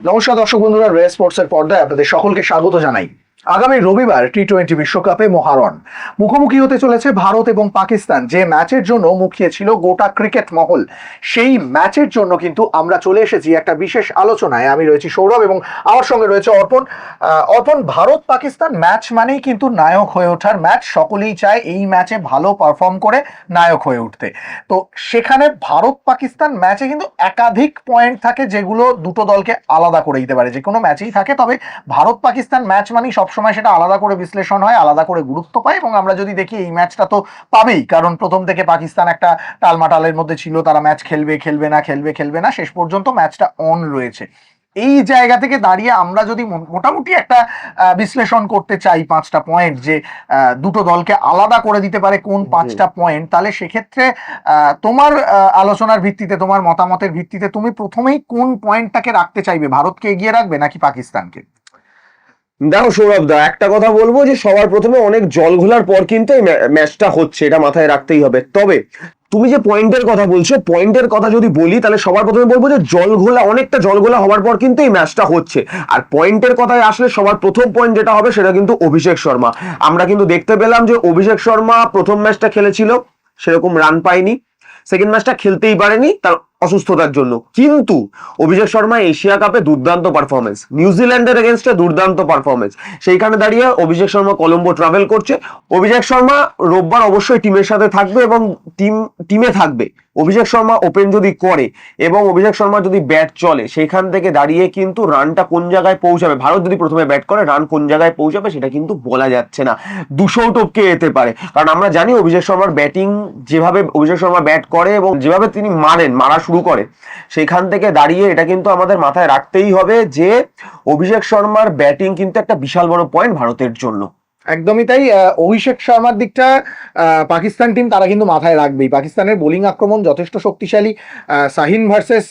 নমস্কার দর্শক বন্ধুরা, রে স্পোর্টসের পর্দায় আপনাদের সকলকে স্বাগত জানাই। আগামী রবিবার টি-20 বিশ্বকাপে মহারণ মুখোমুখি হতে চলেছে ভারত এবং পাকিস্তান, যে ম্যাচের জন্য মুখিয়ে ছিল গোটা ক্রিকেট মহল। সেই ম্যাচের জন্য কিন্তু আমরা চলে এসেছি একটা বিশেষ আলোচনায়। আমি রয়েছি সৌরভ এবং আমার সঙ্গে রয়েছে অর্পণ। অর্পণ, ভারত পাকিস্তান ম্যাচ মানেই কিন্তু নায়ক হয়ে ওঠার ম্যাচ। সকলেই চায় এই ম্যাচে ভালো পারফর্ম করে নায়ক হয়ে উঠতে। তো সেখানে ভারত পাকিস্তান ম্যাচে কিন্তু একাধিক পয়েন্ট থাকে, যেগুলো দুটো দলকে আলাদা করে দিতে পারে। যে কোনো ম্যাচেই থাকে, তবে ভারত পাকিস্তান ম্যাচ মানেই সবসময় সেটা আলাদা করে বিশ্লেষণ হয়, আলাদা করে গুরুত্ব পায়। এবং আমরা যদি দেখি এই ম্যাচটা তো পাবেই, কারণ প্রথম থেকে পাকিস্তান একটা টালমাটালের মধ্যে ছিল। তারা ম্যাচ খেলবে খেলবে না, খেলবে খেলবে না, শেষ পর্যন্ত ম্যাচটা অন রয়েছে। এই জায়গা থেকে দাঁড়িয়ে আমরা যদি মোটামুটি একটা বিশ্লেষণ করতে চাই, 5টা পয়েন্ট যে দুটো দলকে আলাদা করে দিতে পারে কোন 5টা পয়েন্ট, তাহলে সেক্ষেত্রে তোমার আলোচনার ভিত্তিতে, তোমার মতামতের ভিত্তিতে তুমি প্রথমেই কোন পয়েন্টটাকে রাখতে চাইবে? ভারতকে এগিয়ে রাখবে নাকি পাকিস্তানকে? দেখো সৌরভ দা, একটা কথা বলবো যে সবার প্রথমে অনেক জল ঘোলার পর কিন্তু এই ম্যাচটা হচ্ছে, এটা মাথায় রাখতেই হবে। তবে তুমি যে পয়েন্টের কথা বলছো, পয়েন্টের কথা যদি বলি তাহলে সবার প্রথমে বলবো যে অনেকটা জল ঘোলা হওয়ার পর কিন্তু এই ম্যাচটা হচ্ছে। আর পয়েন্টের কথায় আসলে সবার প্রথম পয়েন্ট যেটা হবে সেটা কিন্তু অভিষেক শর্মা। আমরা কিন্তু দেখতে পেলাম যে অভিষেক শর্মা প্রথম ম্যাচটা খেলেছিল, সেরকম রান পায়নি। সেকেন্ড ম্যাচটা খেলতেই পারেনি তার অসুস্থতার জন্য, কিন্তু অভিষেক শর্মা এশিয়া কাপে দুর্দান্ত পারফরমেন্স, নিউজিল্যান্ডের এগেনস্টে দুর্দান্ত পারফরমেন্স। সেইখানে দাঁড়িয়ে অভিষেক শর্মা কলম্বো ট্রাভেল করছে। অভিষেক শর্মা রোববার অবশ্যই টিমের সাথে থাকবে এবং টিমে থাকবে। অভিষেক শর্মা ওপেন যদি করে এবং অভিষেক শর্মা যদি ব্যাট চলে, সেখান থেকে দাঁড়িয়ে কিন্তু রানটা কোন জায়গায় পৌঁছাবে, ভারত যদি প্রথমে ব্যাট করে রান কোন জায়গায় পৌঁছাবে সেটা কিন্তু বলা যাচ্ছে না। 200 টপকে যেতে পারে, কারণ আমরা জানি অভিষেক শর্মার ব্যাটিং, যেভাবে অভিষেক শর্মা ব্যাট করে এবং যেভাবে তিনি মারা শুরু করে, সেখান থেকে দাঁড়িয়ে এটা কিন্তু আমাদের মাথায় রাখতেই হবে যে অভিষেক শর্মার ব্যাটিং কিন্তু একটা বিশাল বড় পয়েন্ট ভারতের জন্য। একদমই তাই। অভিষেক শর্মার দিকটা পাকিস্তান টিম তারা কিন্তু মাথায় রাখবেই। পাকিস্তানের বোলিং আক্রমণ যথেষ্ট শক্তিশালী। শাহিন ভার্সেস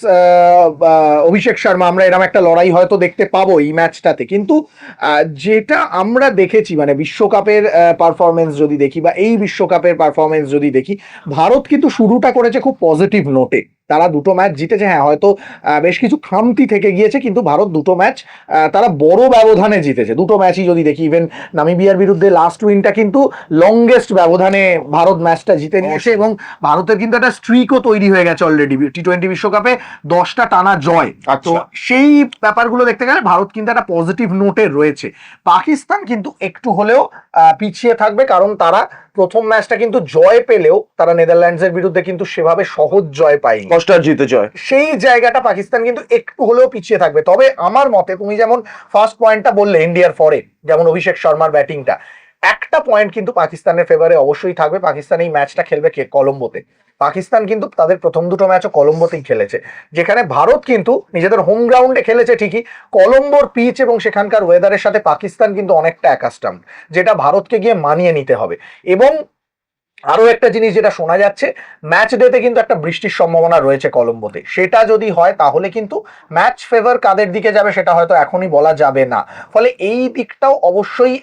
অভিষেক শর্মা, আমরা এরকম একটা লড়াই হয়তো দেখতে পাবো এই ম্যাচটাতে। কিন্তু যেটা আমরা দেখেছি, মানে বিশ্বকাপের পারফরমেন্স যদি দেখি বা এই বিশ্বকাপের পারফরমেন্স যদি দেখি, ভারত কিন্তু শুরুটা করেছে খুব পজিটিভ নোটে। তারা দুটো ম্যাচ জিতেছে, হ্যাঁ হয়তো বেশ কিছু খামতি থেকে গিয়েছে, কিন্তু ভারত দুটো ম্যাচ তারা বড় ব্যবধানে জিতেছে। দুটো ম্যাচই যদি দেখি, ইভেন নামিবিয়ার বিরুদ্ধে লাস্ট উইনটা কিন্তু লংগেস্ট ব্যবধানে ভারত ম্যাচটা জিতে নিয়েছে। এবং ভারতের কিন্তু একটা স্ট্রিকও তৈরি হয়ে গেছে অলরেডি, টি-20 বিশ্বকাপে 10টা টানা জয়। তো সেই ব্যাপারগুলো দেখতে গেলে ভারত কিন্তু একটা পজিটিভ নোটে রয়েছে। পাকিস্তান কিন্তু একটু হলেও পিছিয়ে থাকবে, কারণ তারা প্রথম ম্যাচটা কিন্তু জয় পেলেও তারা নেদারল্যান্ডসের বিরুদ্ধে কিন্তু সেভাবে সহজ জয় পায়নি, জিতে জয়। সেই জায়গাটা পাকিস্তান কিন্তু একটু হলেও পিছিয়ে থাকবে। তবে আমার মতে, তুমি যেমন ফার্স্ট পয়েন্টটা বললে ইন্ডিয়ার ফরে, যেমন অভিষেক শর্মার ব্যাটিংটা, একটা পয়েন্ট কিন্তু পাকিস্তানের ফেভারে অবশ্যই থাকবে। পাকিস্তান এই ম্যাচটা খেলবে কলম্বোতে। পাকিস্তান কিন্তু তাদের প্রথম দুটো ম্যাচও কলম্বোতেই খেলেছে, যেখানে ভারত কিন্তু নিজেদের হোম গ্রাউন্ডে খেলেছে ঠিকই। কলম্বোর পিচ এবং সেখানকার ওয়েদারের সাথে পাকিস্তান কিন্তু অনেকটা অ্যাকাস্টাম, যেটা ভারতকে গিয়ে মানিয়ে নিতে হবে। এবং আরো একটা জিনিস যেটা শোনা যাচ্ছে, ম্যাচ ডেতে কিন্তু একটা বৃষ্টির সম্ভাবনা রয়েছে কলম্বোতে। সেটা যদি হয় তাহলে কিন্তু ম্যাচ ফেভার কাদের দিকে যাবে সেটা হয়তো এখনই বলা যাবে না। ফলে এই দিকটাও অবশ্যই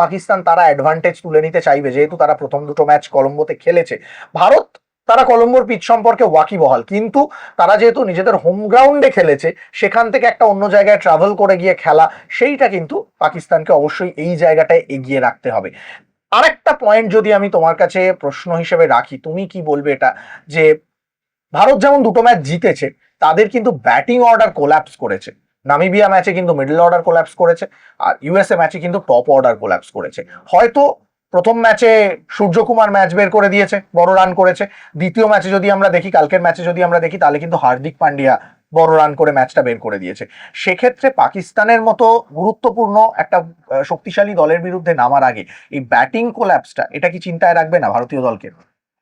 পাকিস্তান তারা অ্যাডভান্টেজ তুলে নিতে চাইবে, যেহেতু তারা প্রথম দুটো ম্যাচ কলম্বোতে খেলেছে। ভারত, তারা কলম্বোর পিচ সম্পর্কে ওয়াকিবহাল, কিন্তু তারা যেহেতু নিজেদের হোম গ্রাউন্ডে খেলেছে, সেখান থেকে একটা অন্য জায়গায় ট্রাভেল করে গিয়ে খেলা, সেইটা কিন্তু পাকিস্তানকে অবশ্যই এই জায়গাটায় এগিয়ে রাখতে হবে। আরেকটা পয়েন্ট যদি আমি তোমার কাছে প্রশ্ন হিসেবে রাখি, তুমি কি বলবে এটা, যে ভারত যেমন দুটো ম্যাচ জিতেছে, তাদের কিন্তু ব্যাটিং অর্ডার কোল্যাপস করেছে। নামিবিয়া ম্যাচে কিন্তু মিডল অর্ডার কোল্যাপস করেছে, আর ইউএসএ ম্যাচে কিন্তু টপ অর্ডার কোল্যাপস করেছে। হয়তো প্রথম ম্যাচে সূর্যকুমার ম্যাচ বের করে দিয়েছে, বড় রান করেছে। দ্বিতীয় ম্যাচে যদি আমরা দেখি, কালকের ম্যাচে যদি আমরা দেখি, তাহলে কিন্তু হার্দিক পান্ডিয়া বড় রান করে ম্যাচটা বের করে দিয়েছে। সেক্ষেত্রে পাকিস্তানের মতো গুরুত্বপূর্ণ একটা শক্তিশালী দলের বিরুদ্ধে নামার আগে এই ব্যাটিং কোল্যাপসটা, এটা কি চিন্তায় রাখবে না ভারতীয় দলকে?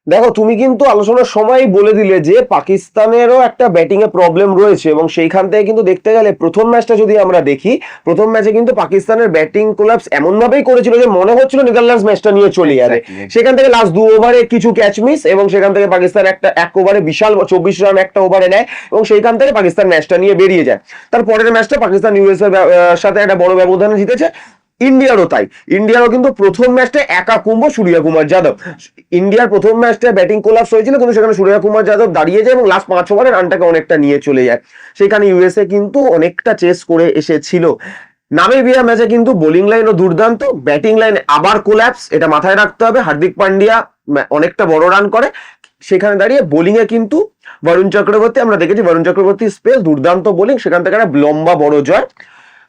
দেখো, তুমি কিন্তু আলোচনার সময় বলে দিলে যে পাকিস্তানেরও একটা ব্যাটিং এ প্রবলেম রয়েছে, এবং সেইখান থেকে কিন্তু দেখতে গেলে প্রথম ম্যাচটা যদি আমরা দেখি, প্রথম ম্যাচে কিন্তু পাকিস্তানের ব্যাটিং কোলাপস এমন ভাবেই করেছিল যে মনে হচ্ছিল নেদারল্যান্ডস ম্যাচটা নিয়ে চলে যাবে। সেখান থেকে লাস্ট 2 ওভারে কিছু ক্যাচ মিস, এবং সেখান থেকে পাকিস্তান এক ওভারে বিশাল 24 রান একটা ওভারে নেয়, এবং সেইখান থেকে পাকিস্তান ম্যাচটা নিয়ে বেরিয়ে যায়। তারপরের ম্যাচটা পাকিস্তান ইউএস এর সাথে একটা বড় ব্যবধানে জিতেছে। ইন্ডিয়ারও তাই, ইন্ডিয়ারও কিন্তু প্রথম ম্যাচটা একা কুম্ভ সূর্য কুমার যাদব, ইন্ডিয়ার প্রথম ম্যাচটা ব্যাটিং কোলাপস হয়েছিল কিন্তু সেখানে সূর্য কুমার যাদব দাঁড়িয়ে যায় এবং লাস্ট 5 ওভারে রানটাকে অনেকটা নিয়ে চলে যায়। সেখানে ইউএসএ কিন্তু অনেকটা চেস করে এসেছিল। নামিবিয়া ম্যাচে কিন্তু বোলিং লাইনও দুর্দান্ত, ব্যাটিং লাইন আবার কোল্যাপস, এটা মাথায় রাখতে হবে। হার্দিক পান্ডিয়া অনেকটা বড় রান করে, সেখানে দাঁড়িয়ে বোলিং এ কিন্তু বরুণ চক্রবর্তী, আমরা দেখেছি বরুণ চক্রবর্তী স্পেল দুর্দান্ত বোলিং, সেখান থেকে একটা লম্বা বড় জয়।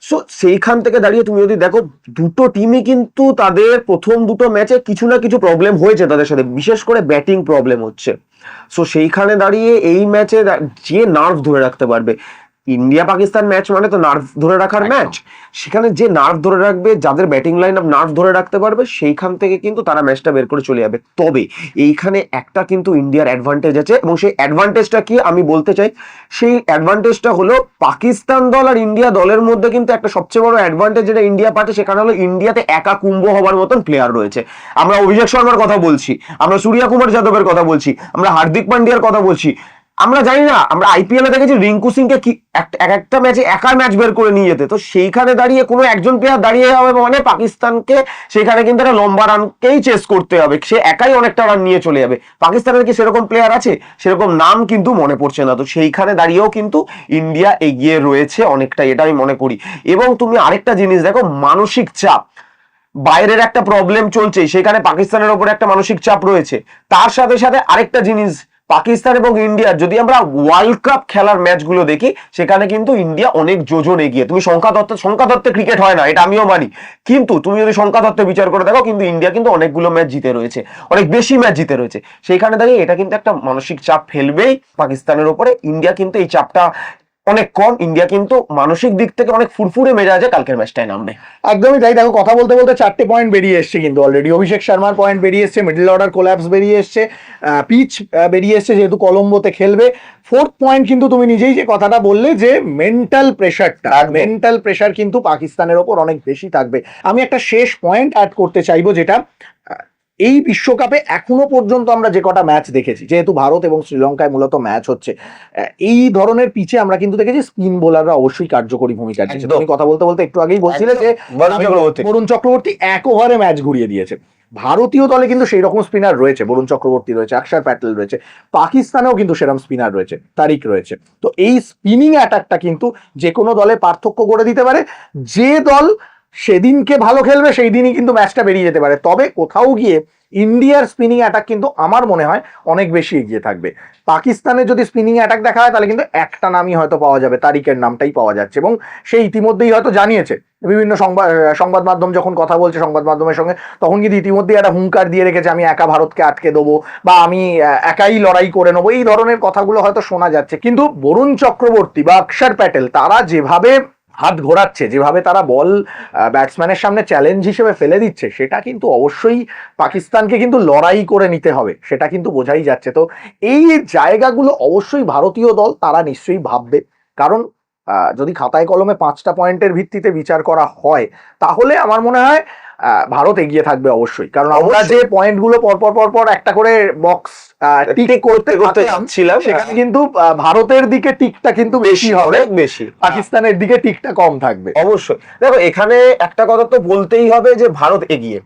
সো সেইখান থেকে দাঁড়িয়ে তুমি যদি দেখো দুটো টিমই কিন্তু তাদের প্রথম দুটো ম্যাচে কিছু না কিছু প্রবলেম হয়েছে তাদের সাথে, বিশেষ করে ব্যাটিং প্রবলেম হচ্ছে। সো সেইখানে দাঁড়িয়ে এই ম্যাচে যে নার্ভ ধরে রাখতে পারবে, ইন্ডিয়া পাকিস্তান ম্যাচ মানে তো নার্ভ ধরে রাখার ম্যাচ, সেখানে যে নার্ভ ধরে রাখবে, যাদের ব্যাটিং লাইন আপ নার্ভ ধরে রাখতে পারবে, সেইখান থেকে কিন্তু তারা ম্যাচটা বের করে চলে যাবে। তবে এইখানে একটা কিন্তু ইন্ডিয়ার অ্যাডভান্টেজ আছে এবং সেই অ্যাডভান্টেজটা কি আমি বলতে চাই, সেই অ্যাডভান্টেজটা হলো পাকিস্তান দল আর ইন্ডিয়া দলের মধ্যে কিন্তু একটা সবচেয়ে বড় অ্যাডভান্টেজ যেটা ইন্ডিয়া পাচ্ছে, সেখানে হলো ইন্ডিয়াতে একা কুম্ভ হওয়ার মতন প্লেয়ার রয়েছে। আমরা অভিষেক শর্মার কথা বলছি, আমরা সূর্য কুমার যাদবের কথা বলছি, আমরা হার্দিক পান্ডিয়ার কথা বলছি, আমরা জানি না, আমরা আইপিএল এ দেখেছি রিঙ্কু সিংকে কি একটা ম্যাচে একা ম্যাচ বের করে নিয়ে যেতে। তো সেইখানে দাঁড়িয়ে কোনো একজন প্লেয়ার দাঁড়িয়ে হবে মানে পাকিস্তানকে সেখানে কিন্তু একটা লম্বা রানকেই চেস করতে হবে, সে একাই অনেকটা রান নিয়ে চলে যাবে। পাকিস্তানের কি সেরকম প্লেয়ার আছে? সেরকম নাম কিন্তু মনে পড়ছে না। তো সেইখানে দাঁড়িয়েও কিন্তু ইন্ডিয়া এগিয়ে রয়েছে অনেকটা, এটা আমি মনে করি। এবং তুমি আরেকটা জিনিস দেখো, মানসিক চাপ, বাইরের একটা প্রবলেম চলছে, সেখানে পাকিস্তানের উপরে একটা মানসিক চাপ রয়েছে। তার সাথে সাথে আরেকটা জিনিস, পাকিস্তান এবং ইন্ডিয়ার যদি আমরা ওয়ার্ল্ড কাপ খেলার ম্যাচগুলো দেখি, সেখানে কিন্তু ইন্ডিয়া অনেক যোজন এগিয়ে। তুমি সংখ্যা তত্ত্বে ক্রিকেট হয় না, এটা আমিও মানি, কিন্তু তুমি যদি সংখ্যা তত্ত্বে বিচার করে দেখো, কিন্তু ইন্ডিয়া কিন্তু অনেকগুলো ম্যাচ জিতে রয়েছে, অনেক বেশি ম্যাচ জিতে রয়েছে। সেইখানে দাঁড়িয়ে এটা কিন্তু একটা মানসিক চাপ ফেলবেই পাকিস্তানের উপরে। ইন্ডিয়া কিন্তু এই চাপটা অনেক কম, ইন্ডিয়া কিন্তু মানসিক দিক থেকে অনেক ফুরফুরে মেজাজে কালকের ম্যাচটায় নামবে। একদমই তাই। দেখো, কথা বলতে বলতে 4টে পয়েন্ট বেরিয়ে এসছে কিন্তু অলরেডি। অভিষেক শর্মার পয়েন্ট বেরিয়ে এসছে, মিডল অর্ডার কোল্যাপস বেরিয়ে এসছে, পিচ বেরিয়ে এসছে যেহেতু কলম্বোতে খেলবে। 4th পয়েন্ট কিন্তু তুমি নিজেই যে কথাটা বললে যে মেন্টাল প্রেশার কিন্তু পাকিস্তানের ওপর অনেক বেশি থাকবে। আমি একটা শেষ পয়েন্ট অ্যাড করতে চাইবো, যেটা এই বিশ্বকাপে এখনো পর্যন্ত আমরা যে কটা ম্যাচ দেখেছি, যেহেতু ভারত এবং শ্রীলঙ্কায় মূলত ম্যাচ হচ্ছে, এই ধরনের পিচে আমরা কিন্তু দেখেছি স্পিন বোলাররা অবশ্যই কার্যকরী ভূমিকা নিয়েছে। তুমি কথা বলতে বলতে একটু আগেই বলছিলে যে বরুণ চক্রবর্তী 1 ওভারে ম্যাচ ঘুরিয়ে দিয়েছে। ভারতীয় দলে কিন্তু সেই রকম স্পিনার রয়েছে, বরুণ চক্রবর্তী রয়েছে, অক্ষর প্যাটেল রয়েছে, পাকিস্তানেও কিন্তু সেরকম স্পিনার রয়েছে, তারিক রয়েছে। তো এই স্পিনিং অ্যাটাকটা কিন্তু যে কোনো দলে পার্থক্য করে দিতে পারে। যে দল সেদিনকে ভালো খেলবে সেই দিনই কিন্তু ম্যাচটা বেরিয়ে যেতে পারে। তবে কোথাও গিয়ে ইন্ডিয়ার স্পিনিং অ্যাটাক কিন্তু আমার মনে হয় অনেক বেশি এগিয়ে থাকবে। পাকিস্তানের যদি স্পিনিং অ্যাটাক দেখা হয় তাহলে কিন্তু একটা নামই হয়তো পাওয়া যাবে, তারিকের নামটাই পাওয়া যাচ্ছে, এবং সে ইতিমধ্যেই হয়তো জানিয়েছে। বিভিন্ন সংবাদ মাধ্যম যখন কথা বলছে সংবাদ মাধ্যমের সঙ্গে, তখন কিন্তু ইতিমধ্যেই একটা হুঙ্কার দিয়ে রেখেছে, আমি একা ভারতকে আটকে দেবো বা আমি একাই লড়াই করে নেবো, এই ধরনের কথাগুলো হয়তো শোনা যাচ্ছে। কিন্তু বরুণ চক্রবর্তী বা অক্ষর প্যাটেল তারা যেভাবে হাত ঘোরাচ্ছে, যেভাবে তারা বল ব্যাটসম্যানের সামনে চ্যালেঞ্জ হিসেবে ফেলে দিচ্ছে, সেটা কিন্তু অবশ্যই পাকিস্তানকে কিন্তু লড়াই করে নিতে হবে, সেটা কিন্তু বোঝাই যাচ্ছে। তো এই জায়গাগুলো অবশ্যই ভারতীয় দল তারা নিশ্চয়ই ভাববে, কারণ যদি খাতায় কলমে 5টা পয়েন্টের ভিত্তিতে বিচার করা হয়, তাহলে আমার মনে হয় ভারত এগিয়ে থাকবে অবশ্যই। কারণ আমরা যে পয়েন্টগুলো পরপর একটা করে বক্স টিক করতে যাচ্ছিলাম, সেখানে কিন্তু ভারতের দিকে টিকটা কিন্তু বেশি হবে, বেশি পাকিস্তানের দিকে টিকটা কম থাকবে। অবশ্যই। দেখো, এখানে একটা কথা তো বলতেই হবে যে ভারত এগিয়ে,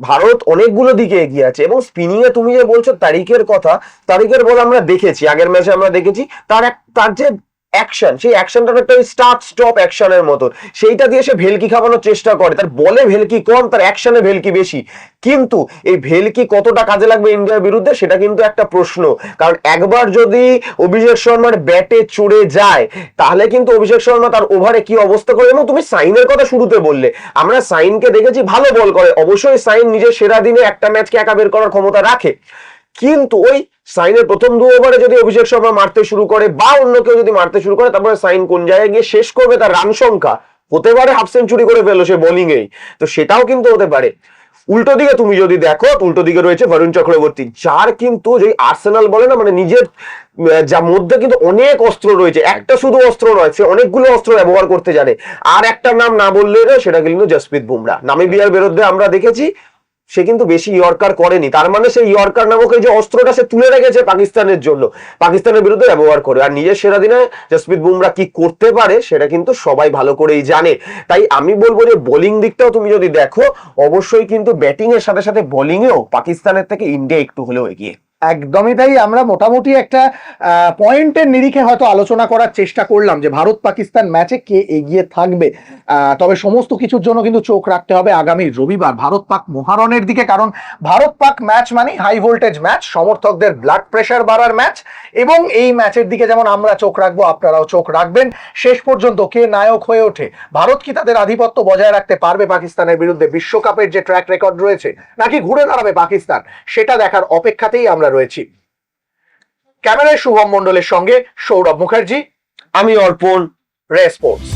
ভারত অনেকগুলো দিকে এগিয়ে আছে। এবং স্পিনিং এ তুমি যে বলছো তারিকের কথা, তারিকের বল আমরা দেখেছি, আগের ম্যাচে আমরা দেখেছি তার যে অ্যাকশন, সেই অ্যাকশনটা একটা স্টার্ট স্টপ অ্যাকশনের মতো, সেইটা দিয়ে সে ভেলকি খাওয়ানোর চেষ্টা করে। তার বলে ভেলকি কম, তার অ্যাকশনে ভেলকি বেশি। কিন্তু এই ভেলকি কতটা কাজে লাগবে ইন্ডিয়ার বিরুদ্ধে, সেটা কিন্তু একটা প্রশ্ন। কারণ একবার যদি অভিষেক শর্মার ব্যাটে চড়ে যায়, তাহলে কিন্তু অভিষেক শর্মা তার ওভারে কি অবস্থা করে। এবং তুমি সাইনের কথা শুরুতে বললে, আমরা সাইনকে দেখেছি ভালো বল করে, অবশ্যই সাইন নিজের সেরা দিনে একটা ম্যাচকে একা বের করার ক্ষমতা রাখে, কিন্তু ওই সাইনের প্রথম 2 ওভারে যদি অভিষেক শর্মা মারতে শুরু করে বা অন্য কেউ যদি মারতে শুরু করে, তারপরে সাইন কোন জায়গায় গিয়ে শেষ করবে, তার রান সংখ্যা হতে পারে হাফ সেঞ্চুরি করে ফেললো সে বোলিং এই, তো সেটাও কিন্তু হতে পারে। উল্টো দিকে তুমি যদি দেখো, উল্টো দিকে রয়েছে বরুণ চক্রবর্তী, যার কিন্তু যে আর্সেনাল বলে না, মানে নিজের যা মধ্যে কিন্তু অনেক অস্ত্র রয়েছে, একটা শুধু অস্ত্র নয়, সে অনেকগুলো অস্ত্র ব্যবহার করতে জানে। আর একটা নাম না বললে সেটা কিন্তু জসপ্রীত বুমরাহ। নামিবিয়ার বিরুদ্ধে আমরা দেখেছি সে কিন্তু বেশি ইয়র্কার করেনি, তার মানে সেই ইয়র্কার নামক এই যে অস্ত্রটা সে তুলে রেখেছে পাকিস্তানের জন্য, পাকিস্তানের বিরুদ্ধে ব্যবহার করে। আর নিজের সেরা দিনে জসপ্রীত বুমরা কি করতে পারে সেটা কিন্তু সবাই ভালো করেই জানে। তাই আমি বলবো যে বোলিং দিকটাও তুমি যদি দেখো, অবশ্যই কিন্তু ব্যাটিং এর সাথে সাথে বোলিং এও পাকিস্তানের থেকে ইন্ডিয়া একটু হলেও এগিয়ে। একদমই তাই। আমরা মোটামুটি একটা পয়েন্টের নিরিখে হয়তো আলোচনা করার চেষ্টা করলাম যে ভারত পাকিস্তান ম্যাচে কে এগিয়ে থাকবে। তবে সমস্ত কিছুর জন্য কিন্তু চোখ রাখতে হবে আগামী রবিবার ভারত পাক মহারণের দিকে, কারণ ভারত পাক ম্যাচ মানে হাই ভোল্টেজ ম্যাচ, সমর্থকদের ব্লাড প্রেশার বাড়ার ম্যাচ, এবং এই ম্যাচের দিকে যেমন আমরা চোখ রাখবো আপনারাও চোখ রাখবেন। শেষ পর্যন্ত কে নায়ক হয়ে ওঠে, ভারত কি তাদের আধিপত্য বজায় রাখতে পারবে পাকিস্তানের বিরুদ্ধে, বিশ্বকাপের যে ট্র্যাক রেকর্ড রয়েছে, নাকি ঘুরে দাঁড়াবে পাকিস্তান, সেটা দেখার অপেক্ষাতেই আমরা রয়েছি। ক্যামেরায় শুভম মণ্ডলের সঙ্গে সৌরভ মুখার্জি, আমি অর্পণ, রে স্পোর্টস।